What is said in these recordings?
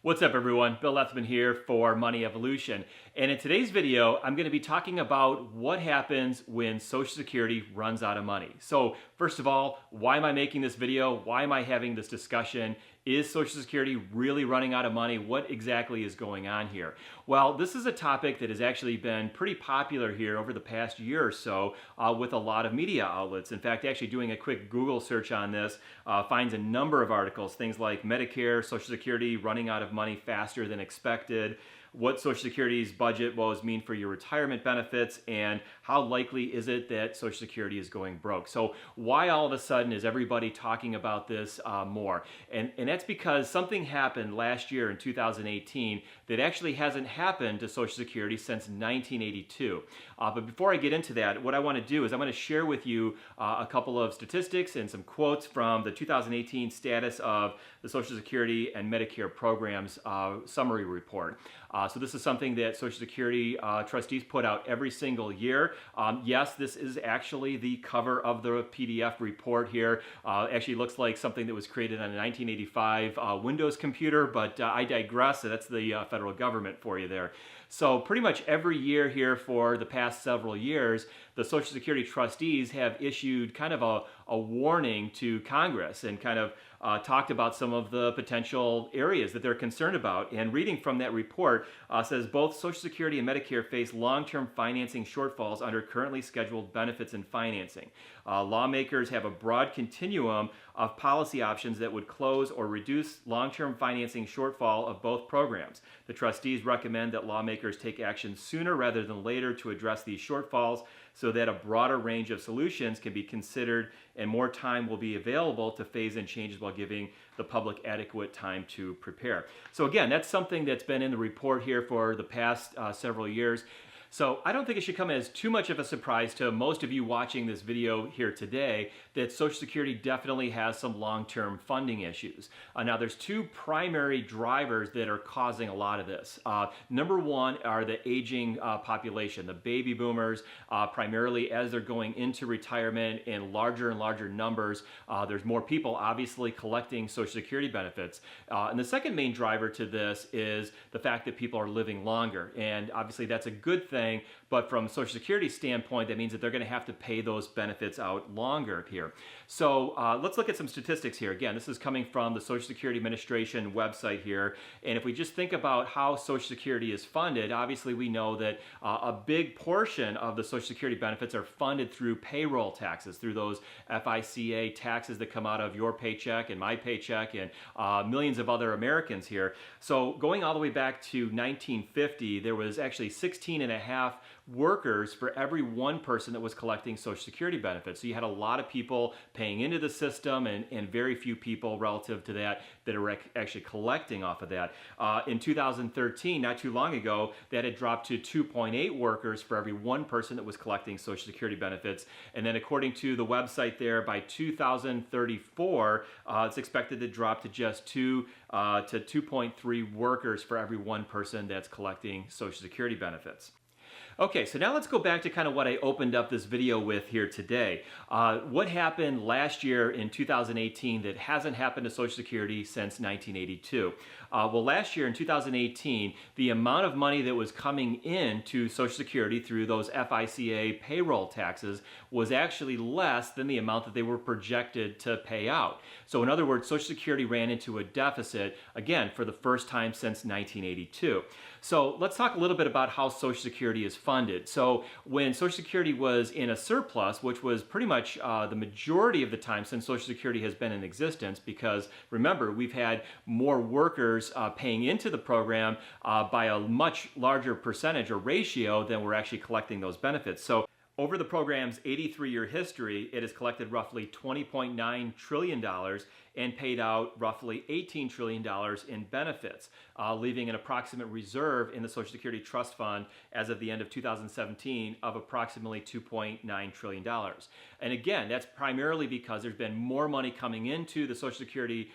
What's up everyone? Bill Lethman here for Money Evolution. And in today's video, I'm going to be talking about what happens when Social Security runs out of money. So first of all, why am I making this video? Why am I having this discussion? Is Social Security really running out of money? What exactly is going on here? Well, this is a topic that has actually been pretty popular here over the past year or so with a lot of media outlets. In fact, actually doing a quick Google search on this finds a number of articles, things like Medicare, Social Security running out of money faster than expected, what Social Security's budget woes mean for your retirement benefits, and how likely is it that Social Security is going broke. So why all of a sudden is everybody talking about this more? And that's because something happened last year in 2018 that actually hasn't happened to Social Security since 1982. But before I get into that, what I want to do is I'm going to share with you a couple of statistics and some quotes from the 2018 status of the Social Security and Medicare programs summary report. So this is something that Social Security trustees put out every single year. Yes, this is actually the cover of the PDF report here. Actually looks like something that was created on a 1985 Windows computer, but I digress. That's the federal government for you there. So pretty much every year here for the past several years, the Social Security trustees have issued kind of a warning to Congress and kind of talked about some of the potential areas that they're concerned about. And reading from that report says both Social Security and Medicare face long-term financing shortfalls under currently scheduled benefits and financing. Lawmakers have a broad continuum of policy options that would close or reduce long-term financing shortfall of both programs. The trustees recommend that lawmakers take action sooner rather than later to address these shortfalls so that a broader range of solutions can be considered and more time will be available to phase in changes while giving the public adequate time to prepare. So again, that's something that's been in the report here for the past several years. So I don't think it should come as too much of a surprise to most of you watching this video here today that Social Security definitely has some long-term funding issues. Now there's two primary drivers that are causing a lot of this. Number one are the aging population, the baby boomers, primarily as they're going into retirement in larger and larger numbers. There's more people obviously collecting Social Security benefits. And the second main driver to this is the fact that people are living longer. And obviously that's a good thing. But from Social Security's standpoint, that means that they're going to have to pay those benefits out longer here. So let's look at some statistics here. Again, this is coming from the Social Security Administration website here. And if we just think about how Social Security is funded, obviously we know that a big portion of the Social Security benefits are funded through payroll taxes, through those FICA taxes that come out of your paycheck and my paycheck and millions of other Americans here. So going all the way back to 1950, there was actually 16.5 workers for every one person that was collecting Social Security benefits. So you had a lot of people paying into the system and very few people relative to that are actually collecting off of that. In 2013, not too long ago, that had dropped to 2.8 workers for every one person that was collecting Social Security benefits. And then according to the website there, by 2034, it's expected to drop to just 2 to 2.3 workers for every one person that's collecting Social Security benefits. Okay, so now let's go back to kind of what I opened up this video with here today. What happened last year in 2018 that hasn't happened to Social Security since 1982? Well, last year in 2018, the amount of money that was coming in to Social Security through those FICA payroll taxes was actually less than the amount that they were projected to pay out. So in other words, Social Security ran into a deficit, again, for the first time since 1982. So let's talk a little bit about how Social Security is funded. So when Social Security was in a surplus, which was pretty much the majority of the time since Social Security has been in existence, because remember, we've had more workers paying into the program by a much larger percentage or ratio than we're actually collecting those benefits. So over the program's 83-year history, it has collected roughly $20.9 trillion and paid out roughly $18 trillion in benefits, leaving an approximate reserve in the Social Security Trust Fund as of the end of 2017 of approximately $2.9 trillion. And again, that's primarily because there's been more money coming into the Social Security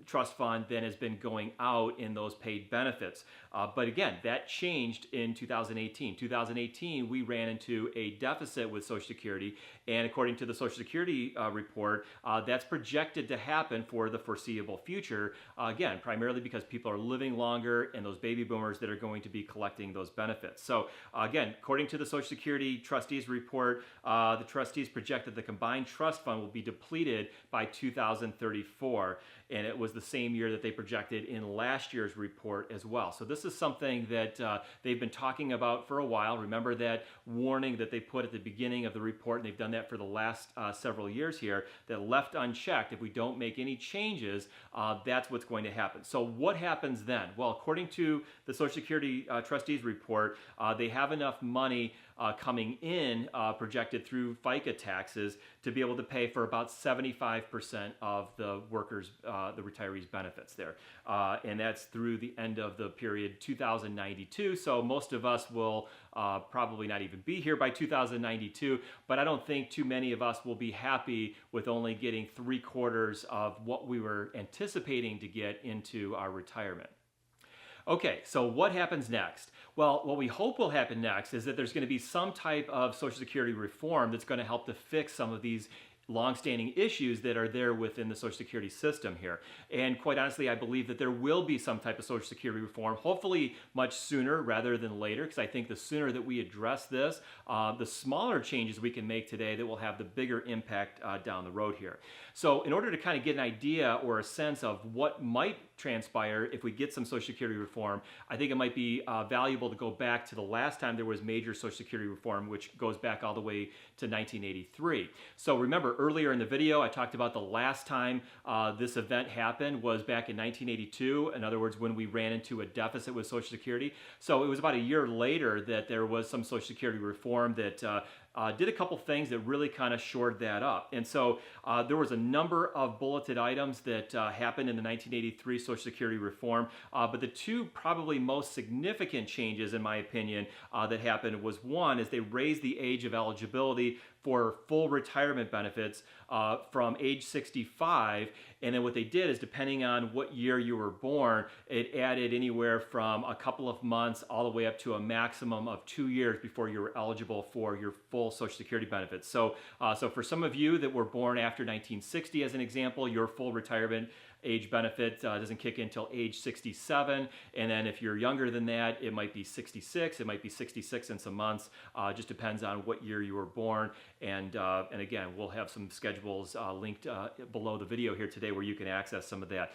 trust fund than has been going out in those paid benefits. But again, that changed in 2018. 2018, we ran into a deficit with Social Security, and according to the Social Security report, that's projected to happen for the foreseeable future, again, primarily because people are living longer and those baby boomers that are going to be collecting those benefits. So again, according to the Social Security Trustees report, the trustees project that the combined trust fund will be depleted by 2034, and it was the same year that they projected in last year's report as well. So this is something that they've been talking about for a while. Remember that warning that they put at the beginning of the report, and they've done that for the last several years here, that left unchecked, if we don't make any changes, that's what's going to happen. So what happens then? Well, according to the Social Security Trustees report, they have enough money coming in projected through FICA taxes to be able to pay for about 75% of the workers, the retirees' benefits there. And that's through the end of the period 2092. So most of us will probably not even be here by 2092, but I don't think too many of us will be happy with only getting 3/4 of what we were anticipating to get into our retirement. Okay, so what happens next? Well, what we hope will happen next is that there's going to be some type of Social Security reform that's going to help to fix some of these longstanding issues that are there within the Social Security system here. And quite honestly, I believe that there will be some type of Social Security reform, hopefully much sooner rather than later, because I think the sooner that we address this, the smaller changes we can make today that will have the bigger impact down the road here. So in order to kind of get an idea or a sense of what might transpire if we get some Social Security reform, I think it might be valuable to go back to the last time there was major Social Security reform, which goes back all the way to 1983. So remember, earlier in the video, I talked about the last time this event happened was back in 1982. In other words, when we ran into a deficit with Social Security. So it was about a year later that there was some Social Security reform that did a couple things that really kind of shored that up. And so there was a number of bulleted items that happened in the 1983 Social Security reform, but the two probably most significant changes, in my opinion, that happened was one, is they raised the age of eligibility for full retirement benefits from age 65, and then what they did is, depending on what year you were born, it added anywhere from a couple of months all the way up to a maximum of 2 years before you were eligible for your full Social Security benefits. So for some of you that were born after 1960, as an example, your full retirement age benefit doesn't kick in until age 67, and then if you're younger than that, it might be 66, it might be 66 and some months, just depends on what year you were born, and again, we'll have some schedules linked below the video here today where you can access some of that.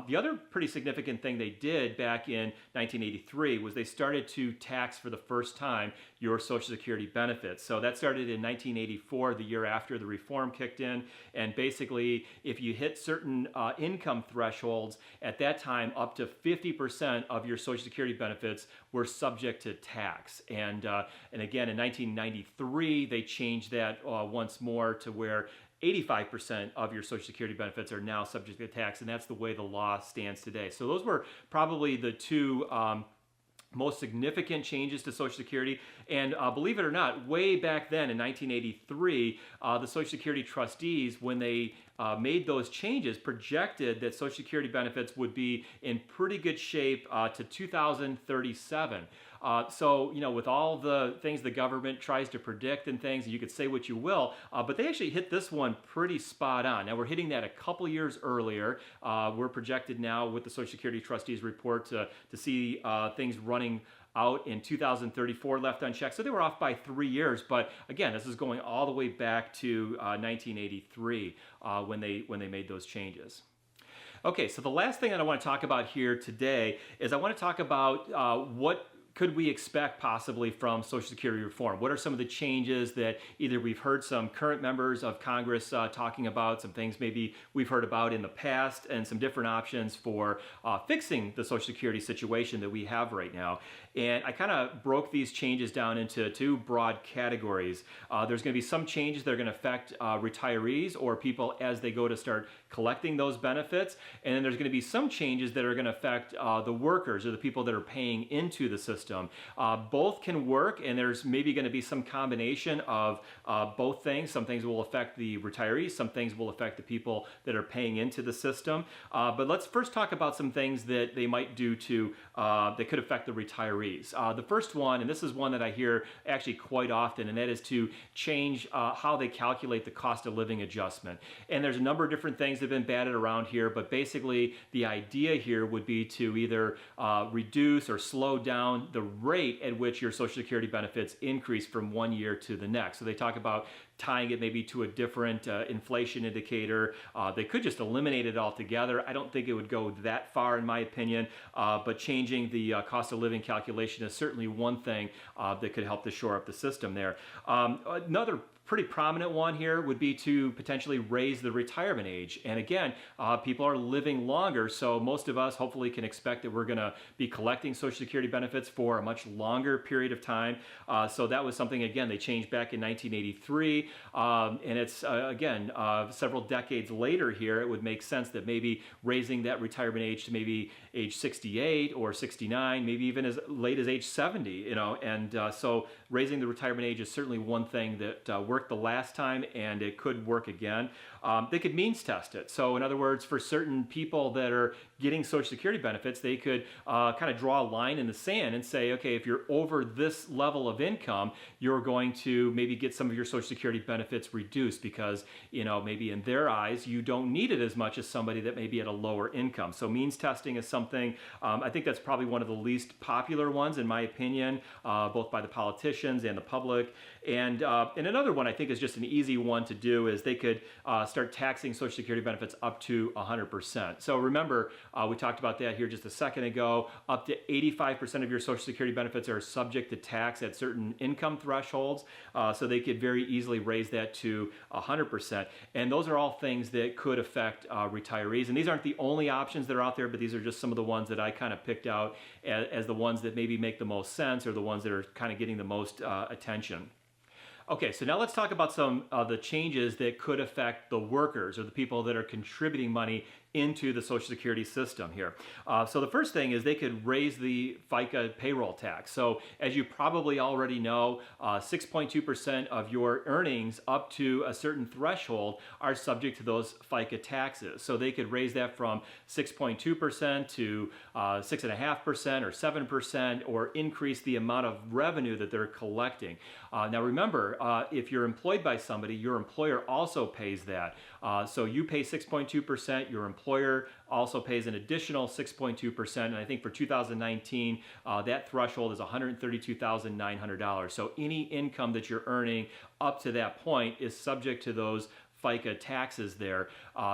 The other pretty significant thing they did back in 1983 was they started to tax for the first time your Social Security benefits. So that started in 1984, the year after the reform kicked in, and basically if you hit certain income thresholds at that time, up to 50% of your Social Security benefits were subject to tax. And again, in 1993, they changed that once more to where 85% of your Social Security benefits are now subject to tax, and that's the way the law stands today. So those were probably the two most significant changes to Social Security. And believe it or not, way back then in 1983, the Social Security trustees, when they made those changes, projected that Social Security benefits would be in pretty good shape to 2037. So, you know, with all the things the government tries to predict and things, you could say what you will, but they actually hit this one pretty spot on. Now, we're hitting that a couple years earlier. We're projected now with the Social Security Trustees report to see things running out in 2034 left unchecked. So they were off by 3 years, but again, this is going all the way back to 1983 when they made those changes. Okay, so the last thing that I want to talk about here today is I want to talk about what could we expect possibly from Social Security reform? What are some of the changes that either we've heard some current members of Congress talking about, some things maybe we've heard about in the past, and some different options for fixing the Social Security situation that we have right now. And I kind of broke these changes down into two broad categories. There's going to be some changes that are going to affect retirees or people as they go to start collecting those benefits. And then there's going to be some changes that are going to affect the workers or the people that are paying into the system. system. Both can work, and there's maybe going to be some combination of both things. Some things will affect the retirees, some things will affect the people that are paying into the system. But let's first talk about some things that they might do to that could affect the retirees. The first one, and this is one that I hear actually quite often, and that is to change how they calculate the cost of living adjustment. And there's a number of different things that have been batted around here, but basically the idea here would be to either reduce or slow down the rate at which your Social Security benefits increase from one year to the next. So they talk about tying it maybe to a different inflation indicator. They could just eliminate it altogether. I don't think it would go that far in my opinion, but changing the cost of living calculation is certainly one thing that could help to shore up the system there. Another pretty prominent one here would be to potentially raise the retirement age. And again, people are living longer, so most of us hopefully can expect that we're going to be collecting Social Security benefits for a much longer period of time. So that was something, again, they changed back in 1983. And it's, again, several decades later here, it would make sense that maybe raising that retirement age to maybe age 68 or 69, maybe even as late as age 70, you know. And so raising the retirement age is certainly one thing that worked the last time, and it could work again. They could means test it. So in other words, for certain people that are getting Social Security benefits, they could kind of draw a line in the sand and say, okay, if you're over this level of income, you're going to maybe get some of your Social Security benefits reduced because, you know, maybe in their eyes, you don't need it as much as somebody that may be at a lower income. So means testing is something, I think that's probably one of the least popular ones in my opinion, both by the politicians and the public. And another one I think is just an easy one to do is they could start taxing Social Security benefits up to 100%. So remember, we talked about that here just a second ago. Up to 85% of your Social Security benefits are subject to tax at certain income thresholds. So they could very easily raise that to 100%. And those are all things that could affect retirees. And these aren't the only options that are out there, but these are just some of the ones that I kind of picked out as the ones that maybe make the most sense or the ones that are kind of getting the most attention. Okay, so now let's talk about some of the changes that could affect the workers or the people that are contributing money into the Social Security system here. So the first thing is they could raise the FICA payroll tax. So as you probably already know, 6.2% of your earnings up to a certain threshold are subject to those FICA taxes. So they could raise that from 6.2% to 6.5% or 7%, or increase the amount of revenue that they're collecting. Now remember, if you're employed by somebody, your employer also pays that. So you pay 6.2%, your employer also pays an additional 6.2%, and I think for 2019, that threshold is $132,900. So any income that you're earning up to that point is subject to those FICA taxes there.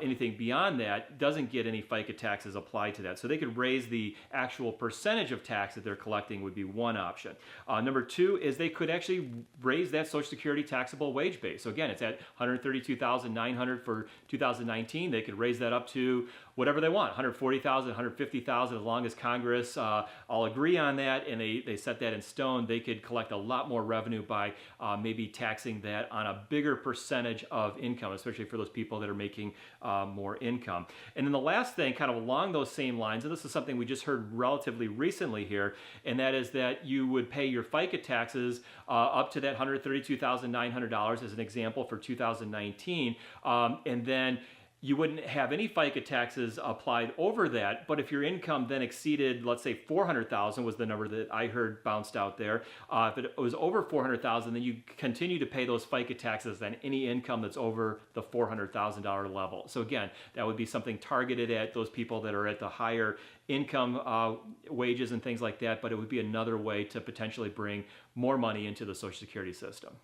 Anything beyond that doesn't get any FICA taxes applied to that. So they could raise the actual percentage of tax that they're collecting would be one option. Number two is they could actually raise that Social Security taxable wage base. So again, it's at $132,900 for 2019. They could raise that up to whatever they want, $140,000, $150,000, as long as Congress all agree on that and they set that in stone. They could collect a lot more revenue by maybe taxing that on a bigger percentage of income, especially for those people that are making more income. And then the last thing, kind of along those same lines, and this is something we just heard relatively recently here, and that is that you would pay your FICA taxes up to that $132,900 as an example for 2019, and then you wouldn't have any FICA taxes applied over that, but if your income then exceeded, let's say $400,000 was the number that I heard bounced out there. If it was over $400,000, then you continue to pay those FICA taxes on any income that's over the $400,000 level. So again, that would be something targeted at those people that are at the higher income wages and things like that, but it would be another way to potentially bring more money into the Social Security system.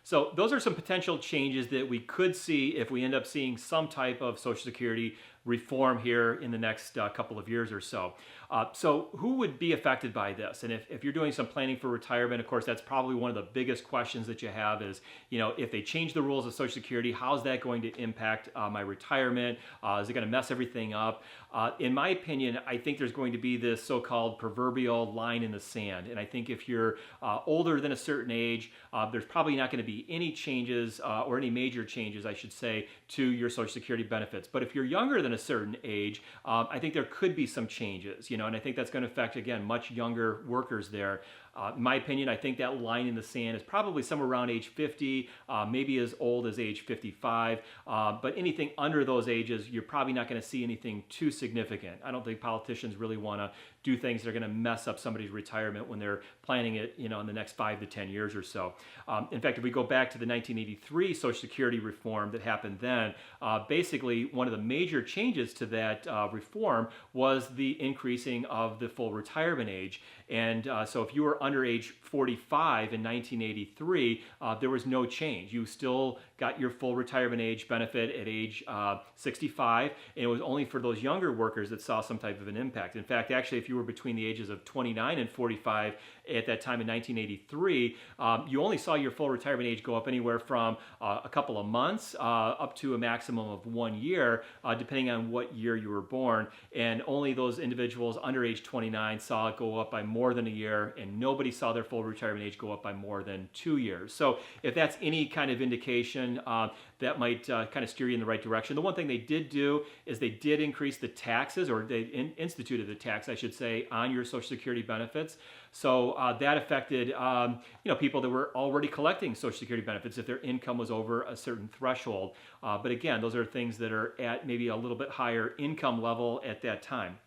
So those are some potential changes that we could see if we end up seeing some type of Social Security reform here in the next couple of years or so. So who would be affected by this? And if you're doing some planning for retirement, of course, that's probably one of the biggest questions that you have is, you know, if they change the rules of Social Security, how's that going to impact my retirement? Is it going to mess everything up? In my opinion, I think there's going to be this so-called proverbial line in the sand. And I think if you're older than a certain age, there's probably not going to be any changes or any major changes, I should say, to your Social Security benefits. But if you're younger than a certain age, I think there could be some changes, and I think that's going to affect, again, much younger workers there. In my opinion, I think that line in the sand is probably somewhere around age 50, maybe as old as age 55. But anything under those ages, you're probably not going to see anything too significant. I don't think politicians really want to do things that are going to mess up somebody's retirement when they're planning it, in the next 5 to 10 years or so. In fact, if we go back to the 1983 Social Security reform that happened then, basically one of the major changes to that reform was the increasing of the full retirement age. And so if you were under age 45 in 1983, there was no change. You still got your full retirement age benefit at age 65, and it was only for those younger workers that saw some type of an impact. In fact, actually, if you were between the ages of 29 and 45 at that time in 1983, you only saw your full retirement age go up anywhere from a couple of months up to a maximum of 1 year, depending on what year you were born. And only those individuals under age 29 saw it go up by more than a year, and nobody saw their full retirement age go up by more than 2 years. So if that's any kind of indication, that might kind of steer you in the right direction. The one thing they did do is they did increase the taxes, or they instituted the tax, I should say, on your Social Security benefits. So that affected people that were already collecting Social Security benefits if their income was over a certain threshold. But again, those are things that are at maybe a little bit higher income level at that time.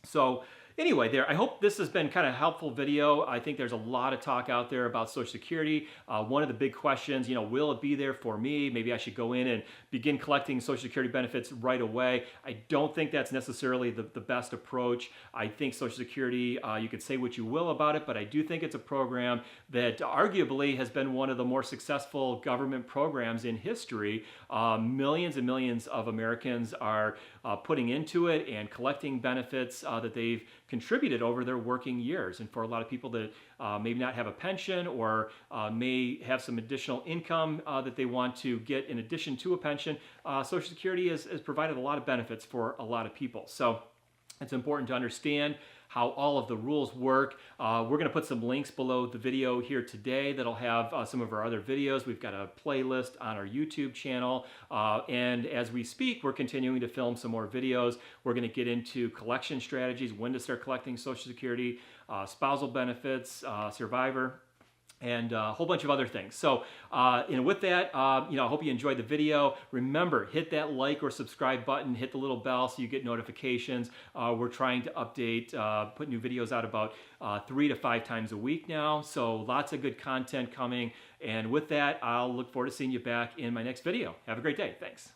So anyway, I hope this has been kind of a helpful video. I think there's a lot of talk out there about Social Security. One of the big questions, will it be there for me? Maybe I should go in and begin collecting Social Security benefits right away. I don't think that's necessarily the best approach. I think Social Security, you could say what you will about it, but I do think it's a program that arguably has been one of the more successful government programs in history. Millions and millions of Americans are putting into it and collecting benefits that they've contributed over their working years. And for a lot of people that maybe not have a pension, or may have some additional income that they want to get in addition to a pension, Social Security has provided a lot of benefits for a lot of people. So it's important to understand how all of the rules work. We're going to put some links below the video here today that'll have some of our other videos. We've got a playlist on our YouTube channel. And as we speak, we're continuing to film some more videos. We're going to get into collection strategies, when to start collecting Social Security, spousal benefits, survivor, and a whole bunch of other things. So, with that, I hope you enjoyed the video. Remember, hit that like or subscribe button, hit the little bell so you get notifications. We're trying to update, put new videos out about 3 to 5 times a week now. So lots of good content coming. And with that, I'll look forward to seeing you back in my next video. Have a great day. Thanks.